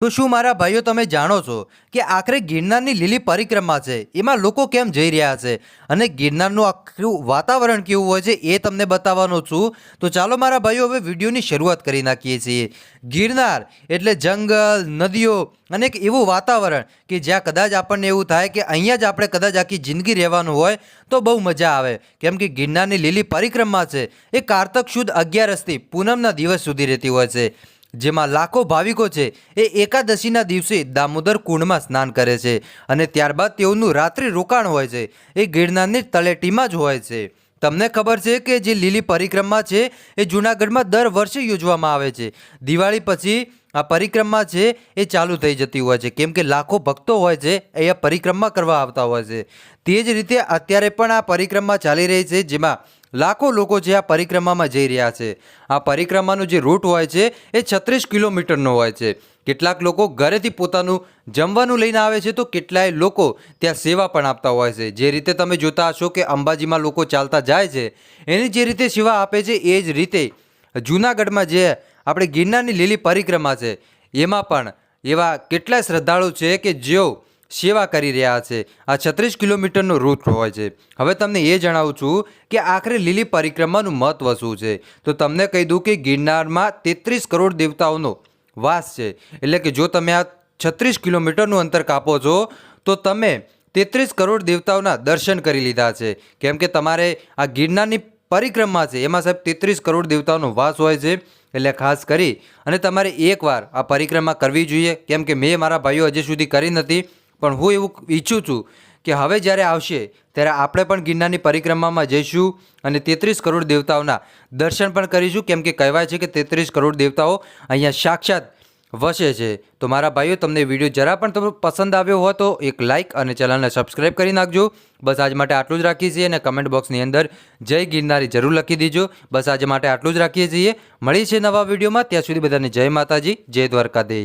તો શું મારા ભાઈઓ તમે જાણો છો કે આખરે ગિરનારની લીલી પરિક્રમા છે એમાં લોકો કેમ જઈ રહ્યા છે અને ગિરનારનું આખું વાતાવરણ કેવું હોય છે એ તમને બતાવવાનો છું. તો ચાલો મારા ભાઈઓ હવે વિડીયોની શરૂઆત કરી નાખીએ છીએ. ગિરનાર એટલે જંગલ, નદીઓ અને એક એવું વાતાવરણ કે જ્યાં કદાચ આપણને એવું થાય કે અહીંયા જ આપણે કદાચ આખી જિંદગી રહેવાનું હોય તો બહુ મજા આવે. કેમ કે ગિરનારની લીલી પરિક્રમા છે એ કારતક સુદ 11થી પૂનમના દિવસ સુધી રહેતી હોય છે, જેમાં લાખો ભાવિકો છે એ એકાદશીના દિવસે દામોદર કુંડમાં સ્નાન કરે છે અને ત્યારબાદ તેઓનું રાત્રિ રોકાણ હોય છે એ ગિરનારની તળેટીમાં જ હોય છે. તમને ખબર છે કે જે લીલી પરિક્રમા છે એ જૂનાગઢમાં દર વર્ષે યોજવામાં આવે છે. દિવાળી પછી આ પરિક્રમા છે એ ચાલુ થઈ જતી હોય છે, કેમ કે લાખો ભક્તો હોય છે એ આ પરિક્રમા કરવા આવતા હોય છે. તે જ રીતે અત્યારે પણ આ પરિક્રમા ચાલી રહી છે, જેમાં લાખો લોકો જે આ પરિક્રમામાં જઈ રહ્યા છે. આ પરિક્રમાનો જે રૂટ હોય છે એ 36 કિલોમીટરનો હોય છે. કેટલાક લોકો ઘરેથી પોતાનું જમવાનું લઈને આવે છે, તો કેટલાય લોકો ત્યાં સેવા પણ આપતા હોય છે. જે રીતે તમે જોતા હશો કે અંબાજીમાં લોકો ચાલતા જાય છે, એની જે રીતે સેવા આપે છે એ જ રીતે જૂનાગઢમાં જે આપણે ગિરનારની લીલી પરિક્રમા છે એમાં પણ એવા કેટલાય શ્રદ્ધાળુ છે કે જેઓ સેવા કરી રહ્યા છે. આ 36 કિલોમીટરનો રૂટ હોય છે. હવે તમને એ જણાવું છું કે આખરે લીલી પરિક્રમાનું મહત્વ શું છે. તો તમને કહી દઉં કે ગિરનારમાં 33 કરોડ દેવતાઓનો વાસ છે. એટલે કે જો તમે આ 36 કિલોમીટરનું અંતર કાપો છો તો તમે 33 કરોડ દેવતાઓના દર્શન કરી લીધા છે. કેમ કે તમારે આ ગિરનારની પરિક્રમા છે એમાં સાહેબ 33 કરોડ દેવતાઓનો વાસ હોય છે. એટલે ખાસ કરી અને તમારે એકવાર આ પરિક્રમા કરવી જોઈએ. કેમ કે મેં મારા ભાઈઓ હજી સુધી કરી નથી, પણ હું એવું ઈચ્છું છું કે હવે જ્યારે આવશે ત્યારે આપણે પણ ગિરનારની પરિક્રમામાં જઈશું અને 33 કરોડ દેવતાઓના દર્શન પણ કરીશું. કેમ કે કહેવાય છે કે 33 કરોડ દેવતાઓ અહીંયા સાક્ષાત વસે છે. તો મારા ભાઈઓ, તમને વિડીયો જરા પણ તમને પસંદ આવ્યો હોય તો એક લાઇક અને ચેનલને સબસ્ક્રાઈબ કરી નાખજો. બસ આજ માટે આટલું જ રાખીએ છીએ અને કમેન્ટ બોક્સની અંદર જય ગિરનારી જરૂર લખી દીજો. બસ આજે માટે આટલું જ રાખીએ છીએ. મળીએ છીએ નવા વિડીયોમાં. ત્યાં સુધી બધાને જય માતાજી, જય દ્વારકાધીશ.